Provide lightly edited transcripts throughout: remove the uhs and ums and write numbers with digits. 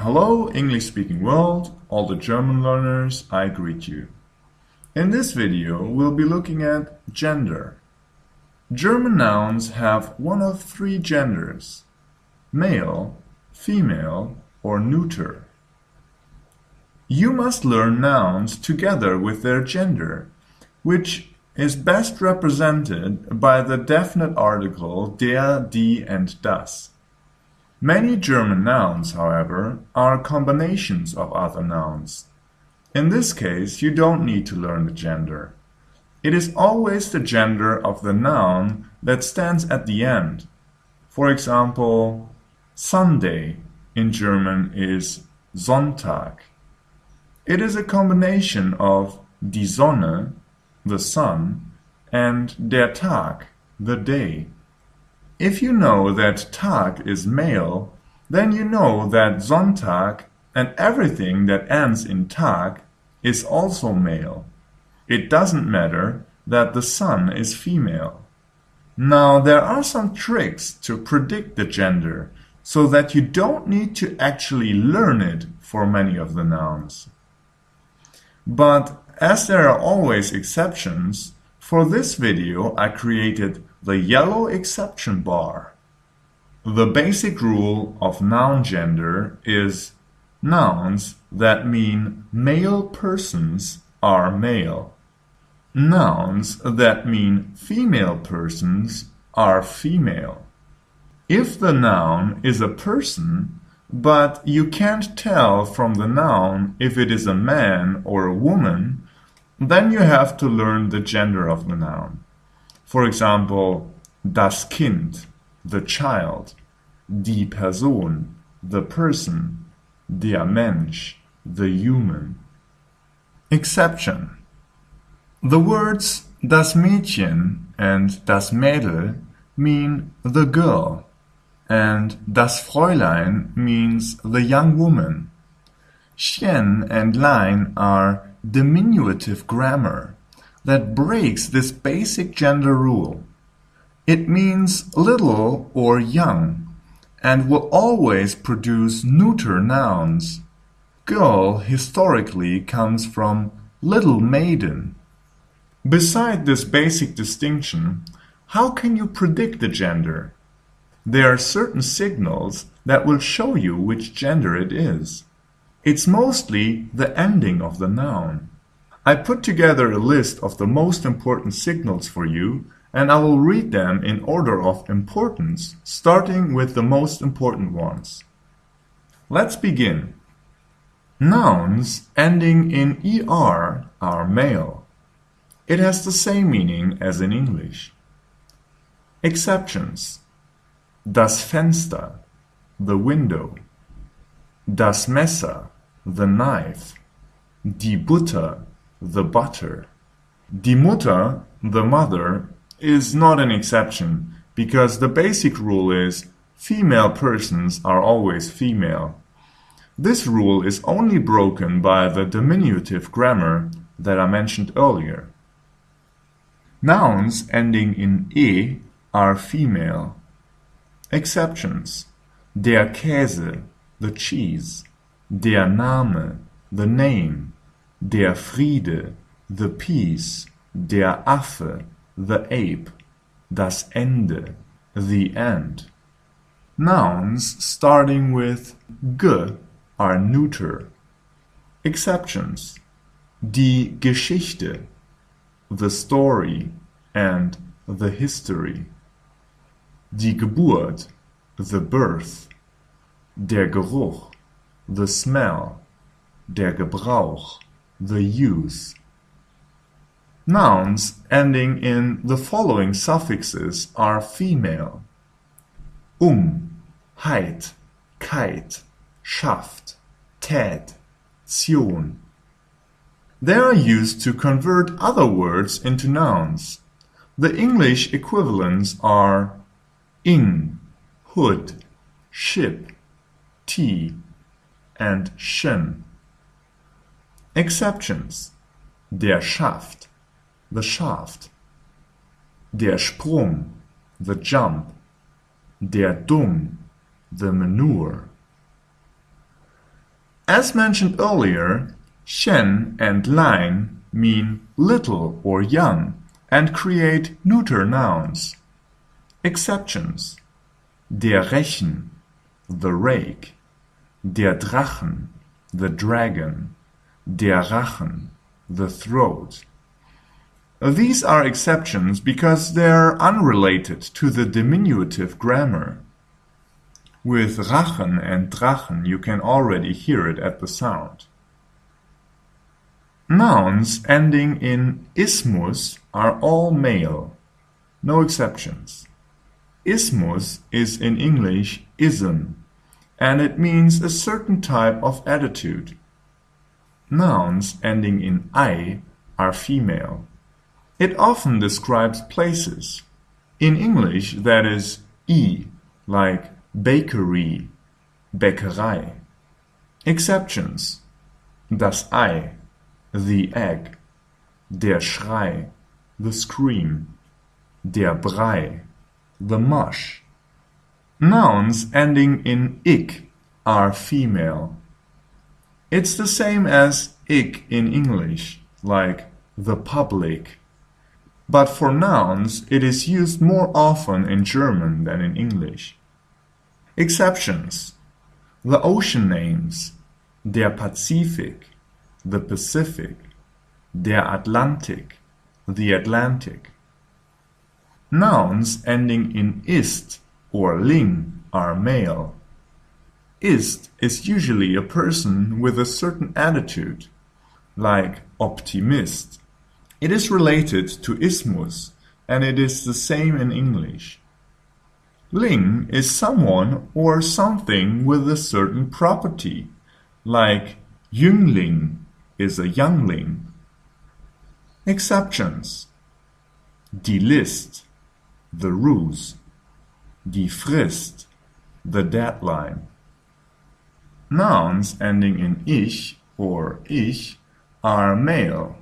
Hello, English-speaking world, all the German learners, I greet you. In this video, we'll be looking at gender. German nouns have one of three genders: male, female, or neuter. You must learn nouns together with their gender, which is best represented by the definite article der, die, and das. Many German nouns, however, are combinations of other nouns. In this case, you don't need to learn the gender. It is always the gender of the noun that stands at the end. For example, Sunday in German is Sonntag. It is a combination of die Sonne, the sun, and der Tag, the day. If you know that Tag is male, then you know that Sonntag and everything that ends in Tag is also male. It doesn't matter that the sun is female. Now, there are some tricks to predict the gender so that you don't need to actually learn it for many of the nouns. But as there are always exceptions, for this video I created the yellow exception bar. The basic rule of noun gender is nouns that mean male persons are male. Nouns that mean female persons are female. If the noun is a person, but you can't tell from the noun if it is a man or a woman, then you have to learn the gender of the noun. For example, das Kind, the child, die Person, the person, der Mensch, the human. Exception. The words das Mädchen and das Mädel mean the girl, and das Fräulein means the young woman. Chen and Lein are diminutive grammar that breaks this basic gender rule. It means little or young and will always produce neuter nouns. Girl historically comes from little maiden. Beside this basic distinction, how can you predict the gender? There are certain signals that will show you which gender it is. It's mostly the ending of the noun. I put together a list of the most important signals for you, and I will read them in order of importance, starting with the most important ones. Let's begin. Nouns ending in er are male. It has the same meaning as in English. Exceptions: das Fenster, the window; das Messer, the knife; die Butter, the butter. Die Mutter, the mother, is not an exception because the basic rule is female persons are always female. This rule is only broken by the diminutive grammar that I mentioned earlier. Nouns ending in e are female. Exceptions: der Käse, the cheese; der Name, the name; der Friede, the peace; der Affe, the ape; das Ende, the end. Nouns starting with g are neuter. Exceptions: die Geschichte, the story, and the history; die Geburt, the birth; der Geruch, the smell; der Gebrauch, the use. Nouns ending in the following suffixes are female: heit, keit, schafft, tät, zion. They are used to convert other words into nouns. The English equivalents are ing, hood, ship, tea, and schen. Exceptions: der Schaft, the shaft; der Sprung, the jump; der Dung, the manure; As mentioned earlier, Shen and Lein mean little or young and create neuter nouns. Exceptions: der Rechen, the rake, der Drachen, the dragon, der Rachen, the throat. These are exceptions because they're unrelated to the diminutive grammar. With Rachen and Drachen you can already hear it at the sound. Nouns ending in ismus are all male, no exceptions. Ismus is in English ism, and it means a certain type of attitude. Nouns ending in I are female. It often describes places. In English, that is I, like bakery, Bäckerei. Exceptions: das Ei, the egg, der Schrei, the scream, der Brei, the mush. Nouns ending in ik are female. It's the same as ik in English, like the public. But for nouns, it is used more often in German than in English. Exceptions: the ocean names, der Pazifik, the Pacific, der Atlantik, the Atlantic. Nouns ending in ist or ling are male. Ist is usually a person with a certain attitude, like Optimist. It is related to ismus, and it is the same in English. Ling is someone or something with a certain property, like Jüngling is a youngling. Exceptions: die List, the ruse, die Frist, the deadline. Nouns ending in ich or ich are male.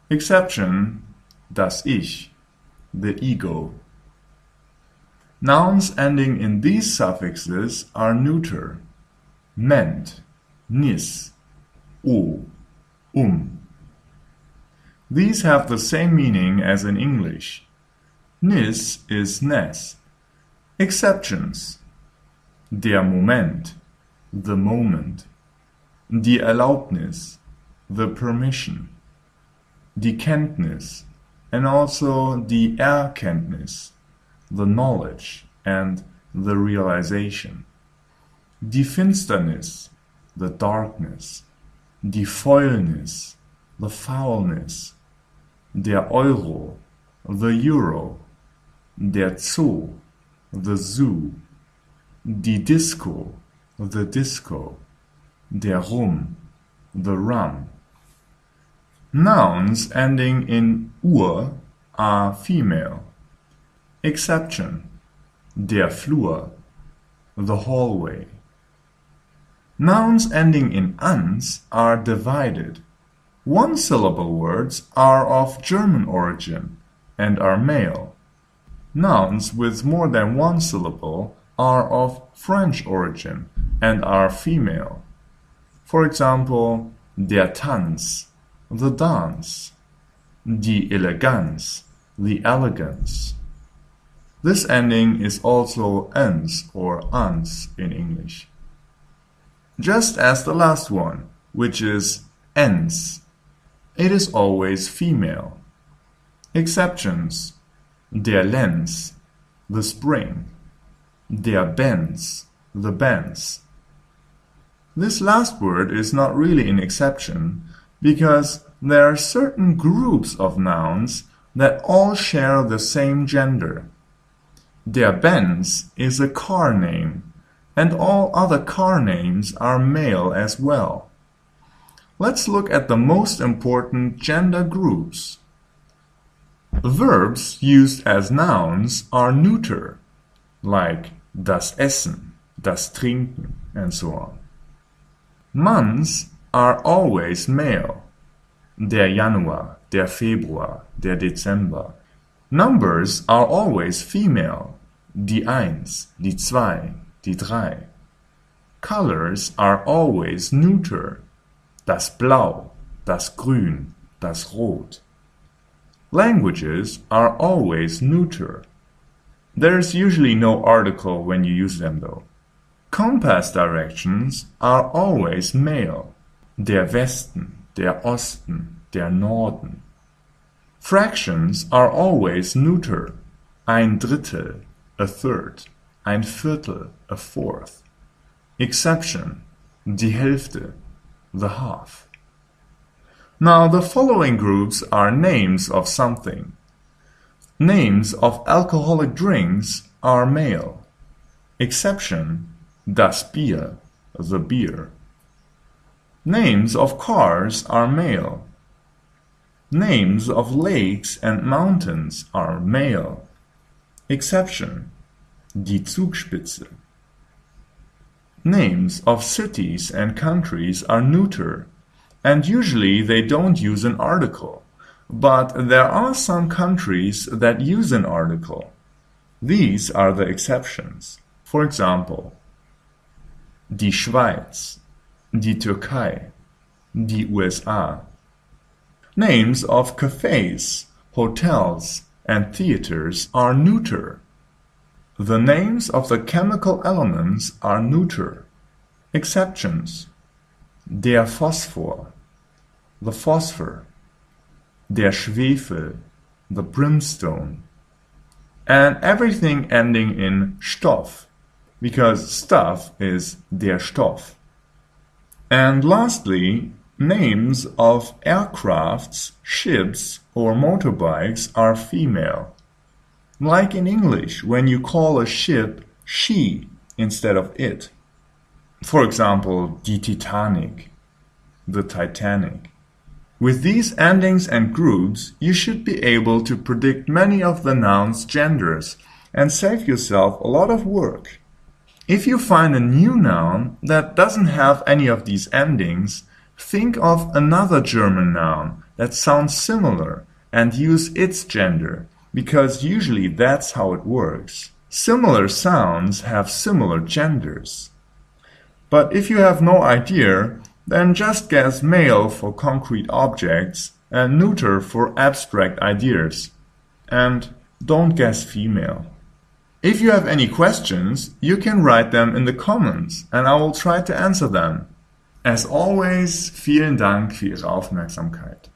Exception: das Ich, the ego. Nouns ending in these suffixes are neuter. Ment, nis, o, These have the same meaning as in English. Nis is nes. Exceptions: der Moment, the moment, die Erlaubnis, the permission, die Kenntnis, and also die Erkenntnis, the knowledge and the realization, die Finsternis, the darkness, die Fäulnis, the foulness, der Euro, the euro, der Zoo, the zoo, die Disco, the disco, der Rum, the rum. Nouns ending in ur are female. Exception: der Flur, the hallway. Nouns ending in ans are divided. One-syllable words are of German origin and are male. Nouns with more than one syllable are of French origin and are female. For example, der Tanz, the dance, die Eleganz, the elegance. This ending is also ens or ans in English. Just as the last one, which is ens. It is always female. Exceptions: der Lenz, the spring, der Benz, the Benz. This last word is not really an exception because there are certain groups of nouns that all share the same gender. Der Benz is a car name, and all other car names are male as well. Let's look at the most important gender groups. Verbs used as nouns are neuter, like das Essen, das Trinken, and so on. Months are always male. Der Januar, der Februar, der Dezember. Numbers are always female. Die Eins, die Zwei, die Drei. Colors are always neuter. Das Blau, das Grün, das Rot. Languages are always neuter. There's usually no article when you use them though. Compass directions are always male. Der Westen, der Osten, der Norden. Fractions are always neuter. Ein Drittel, a third. Ein Viertel, a fourth. Exception, die Hälfte, the half. Now the following groups are names of something. Names of alcoholic drinks are male. Exception, das Bier, the beer. Names of cars are male. Names of lakes and mountains are male. Exception, die Zugspitze. Names of cities and countries are neuter, and usually they don't use an article, but there are some countries that use an article. These are the exceptions. For example, die Schweiz, die Türkei, die USA. Names of cafes, hotels, and theaters are neuter. The names of the chemical elements are neuter. Exceptions: der Phosphor, the phosphor, der Schwefel, the brimstone, and everything ending in Stoff, because stuff is der Stoff. And lastly, names of aircrafts, ships, or motorbikes are female. Like in English, when you call a ship she instead of it. For example, die Titanic, the Titanic. With these endings and groups, you should be able to predict many of the nouns' genders and save yourself a lot of work. If you find a new noun that doesn't have any of these endings, think of another German noun that sounds similar and use its gender, because usually that's how it works. Similar sounds have similar genders. But if you have no idea, then just guess male for concrete objects and neuter for abstract ideas. And don't guess female. If you have any questions, you can write them in the comments and I will try to answer them. As always, vielen Dank für Ihre Aufmerksamkeit.